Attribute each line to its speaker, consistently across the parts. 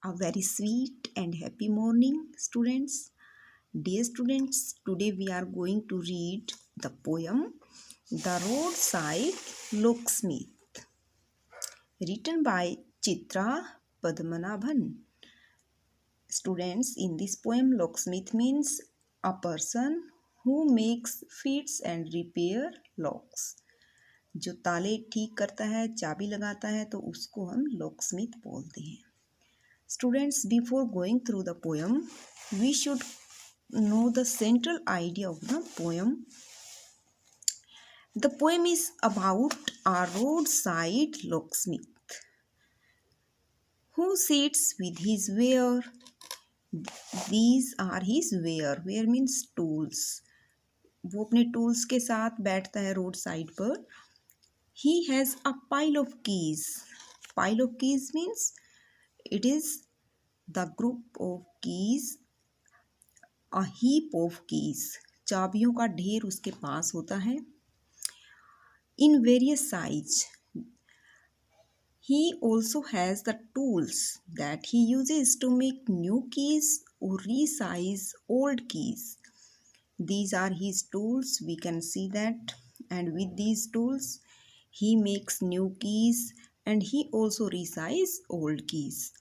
Speaker 1: A very sweet and happy morning, students. Dear students, today we are going to read the poem The Roadside Locksmith, written by Chitra Padmanabhan. Students, in this poem, locksmith means a person who makes, fits and repair locks. जो ताले ठीक करता है, चाबी लगाता है, तो उसको हम लॉकस्मिथ बोलते हैं. Students, before going through the poem, we should know the central idea of the poem. The poem is about a roadside locksmith who sits with his ware. These are his ware. Ware means tools. वो अपने tools के साथ बैठता है road side पर. He has a pile of keys. Pile of keys means it is the group of keys, a heap of keys. चाबियों का ढेर उसके पास होता है. In various size. He also has the tools that he uses to make new keys or resize old keys. These are his tools. We can see that. And with these tools, he makes new keys and he also resize old keys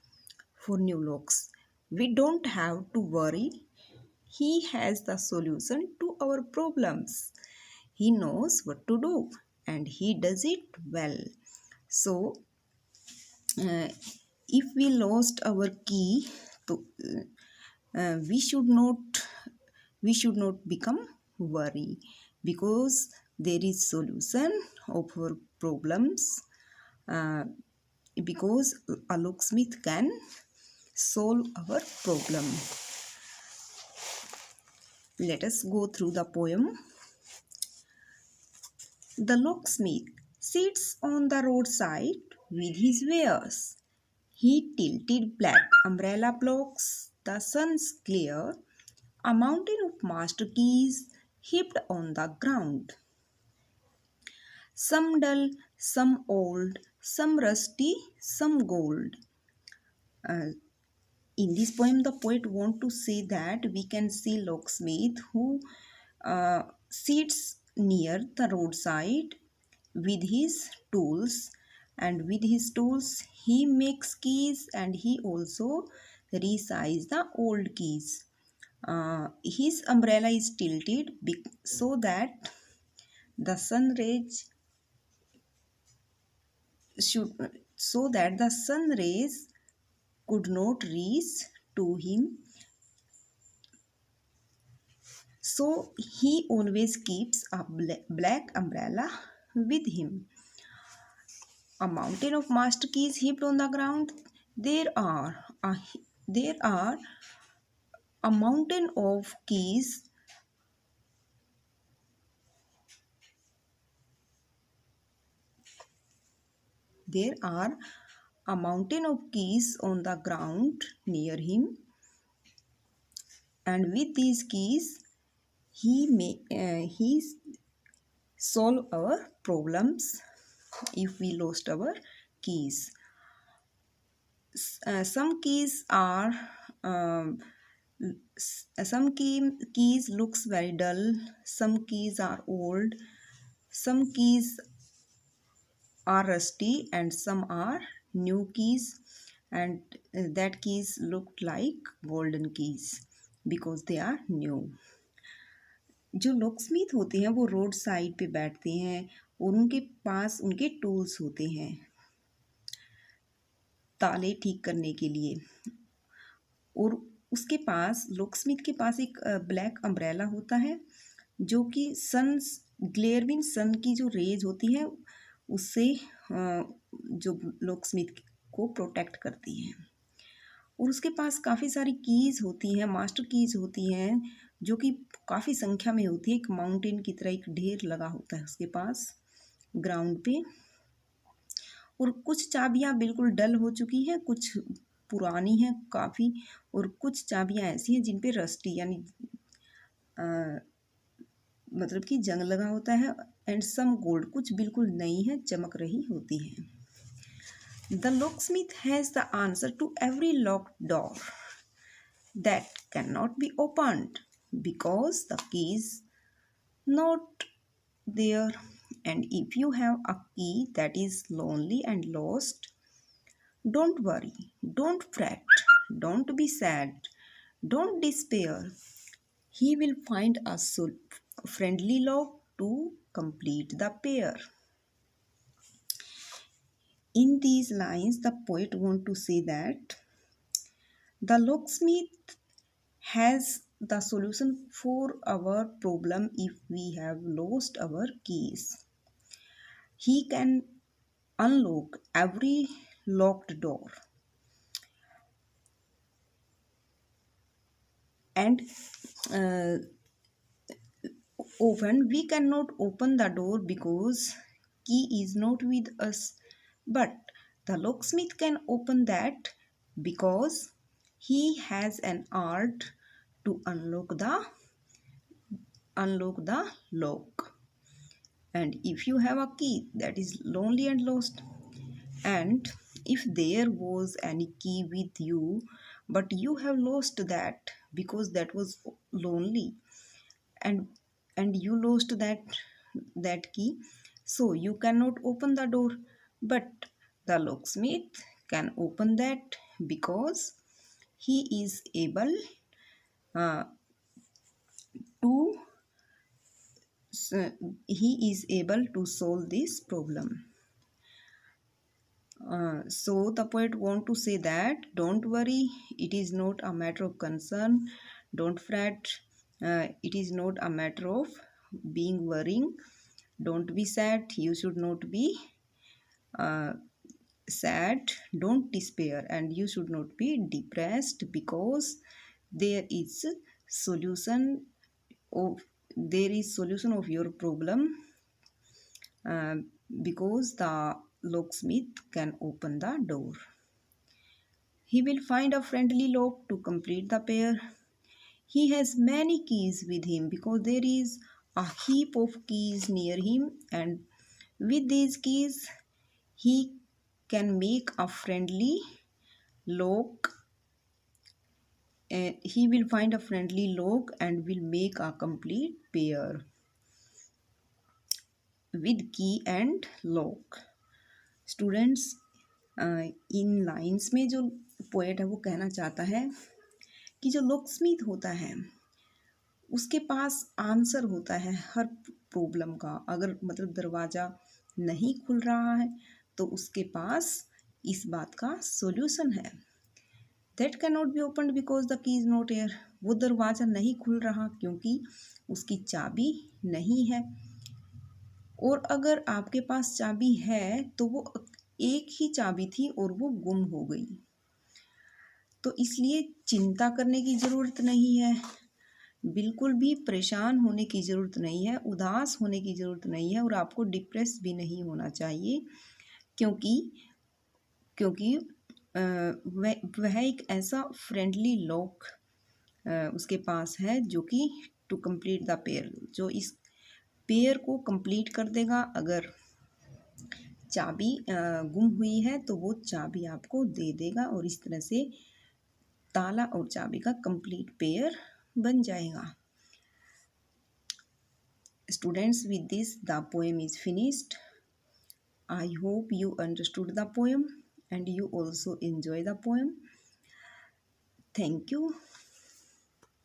Speaker 1: for new locks. We don't have to worry. He has the solution to our problems. He knows what to do and he does it well. So, if we lost our key, so, we should not become worry because there is solution of our problems. Because a locksmith can solve our problem. Let us go through the poem. The locksmith sits on the roadside with his wares. He tilted black umbrella blocks, the sun's glare, a mountain of master keys heaped on the ground. Some dull, some old, some rusty, some gold. In this poem, the poet wants to say that we can see locksmith who sits near the roadside with his tools, and with his tools he makes keys and he also resizes the old keys. His umbrella is tilted so that the sun rays should the sun rays could not reach to him. So he always keeps a black umbrella with him. A mountain of master keys heaped on the ground. There are a mountain of keys. There are a mountain of keys on the ground near him, and with these keys he solve our problems if we lost our keys. Some keys are keys looks very dull, some keys are old, some keys are rusty, and some are new keys, and that keys looked like golden keys because they are new. जो locksmith होते हैं वो road side पे बैठते हैं और उनके पास उनके टूल्स होते हैं ताले ठीक करने के लिए. और उसके पास लॉकस्मिथ के पास एक ब्लैक अम्ब्रेला होता है जो कि सन ग्लेयर मीन सन की जो रेज होती है उससे जो लॉकस्मिथ को प्रोटेक्ट करती हैं. और उसके पास काफ़ी सारी कीज़ होती हैं, मास्टर कीज़ होती हैं जो कि काफ़ी संख्या में होती है. एक माउंटेन की तरह एक ढेर लगा होता है उसके पास ग्राउंड पे. और कुछ चाबियां बिल्कुल डल हो चुकी हैं, कुछ पुरानी हैं काफ़ी, और कुछ चाबियां ऐसी हैं जिन पे रस्टी यानी मतलब कि जंग लगा होता है. एंड सम गोल्ड, कुछ बिल्कुल नई है, चमक रही होती हैं. The locksmith has the answer to every locked door that cannot be opened because the key is not there. And if you have a key that is lonely and lost, don't worry, don't fret, don't be sad, don't despair. He will find a friendly lock to complete the pair. In these lines, the poet wants to say that the locksmith has the solution for our problem if we have lost our keys. He can unlock every locked door and uh, often we cannot open the door because key is not with us, but the locksmith can open that because he has an art to unlock the lock. And if you have a key that is lonely and lost, and if there was any key with you but you have lost that because that was lonely, and you lost that key, so you cannot open the door, but the locksmith can open that because he is able uh, to he is able to solve this problem. So the poet want to say that don't worry, it is not a matter of concern, don't fret, it is not a matter of being worrying, don't be sad, you should not be uh, sad, don't despair, and you should not be depressed because there is solution of solution of your problem, uh, because the locksmith can open the door. He will find a friendly lock to complete the pair. He has many keys with him because there is a heap of keys near him, and with these keys, he can make a friendly lock. He will find a friendly lock and will make a complete pair with key and lock. Students, in lines में जो poet है वो कहना चाहता है कि जो locksmith होता है उसके पास आंसर होता है हर प्रॉब्लम का। अगर मतलब दरवाज़ा नहीं खुल रहा है तो उसके पास इस बात का सॉल्यूशन है। That can not be open because the key is not air. वो दरवाज़ा नहीं खुल रहा क्योंकि उसकी चाबी नहीं है। और अगर आपके पास चाबी है तो वो एक ही चाबी थी और वो गुम हो गई, तो इसलिए चिंता करने की ज़रूरत नहीं है, बिल्कुल भी परेशान होने की ज़रूरत नहीं है, उदास होने की ज़रूरत नहीं है, और आपको डिप्रेस भी नहीं होना चाहिए क्योंकि क्योंकि वह एक ऐसा फ्रेंडली लॉक उसके पास है जो कि टू कंप्लीट द पेयर, जो इस पेयर को कंप्लीट कर देगा। अगर चाबी गुम हुई है तो वो चाबी आपको दे देगा और इस तरह से ताला और चाबी का कंप्लीट पेयर बन जाएगा। Students, with this the poem is finished. I hope you understood the poem and you also enjoy the poem. Thank you.